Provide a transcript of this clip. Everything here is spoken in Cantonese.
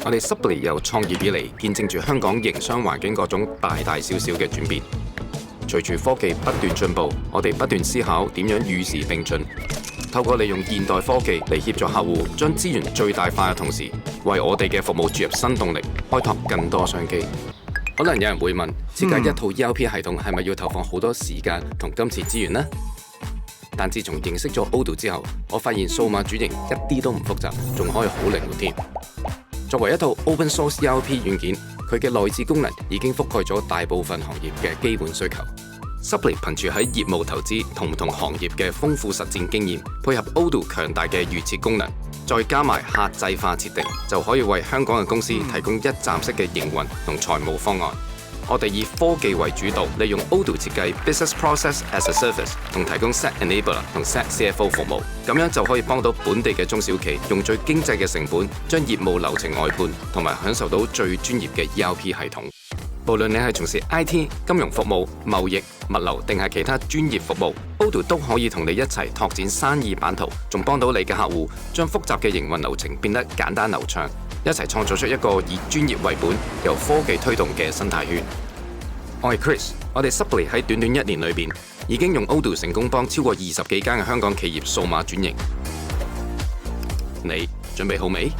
我哋 Supply 由創業以嚟，見證住香港營商環境各種大大小小嘅轉變。隨住科技不斷進步，我哋不斷思考點樣與時並進，透過利用現代科技嚟協助客戶將資源最大化嘅同時，為我哋嘅服務注入新動力，開拓更多商機。可能有人會問，設計一套 ERP 系統係咪要投放好多時間同金錢資源呢？但自從認識咗 Odoo 之後，我發現數碼轉型一啲都唔複雜，仲可以好靈活添。作為一套 Open Source ERP 軟件，佢嘅內置功能已經覆蓋咗大部分行業嘅基本需求。Supply 憑住喺業務投資同唔同行業嘅豐富實戰經驗，配合 Odoo 強大嘅預設功能，再加埋客製化設定，就可以為香港嘅公司提供一站式嘅營運同財務方案。我哋以科技為主導，利用 Odoo 設計 Business Process as a Service 同提供 Set Enabler 同 Set CFO 服務，咁樣就可以幫到本地嘅中小企用最經濟嘅成本，將業務流程外判，同埋享受到最專業嘅 ERP 系統。無論你係從事 IT、金融服務、貿易、物流定係其他專業服務 ，Odoo 都可以同你一齊拓展生意版圖，仲幫到你嘅客戶將複雜嘅營運流程變得簡單流暢，一齊創造出一個以專業為本、由科技推動嘅生態圈。我係 Chris， 我哋 Supply 喺短短1年裏邊已經用 Odoo 成功幫超過20幾間嘅香港企業數碼轉型。你準備好未？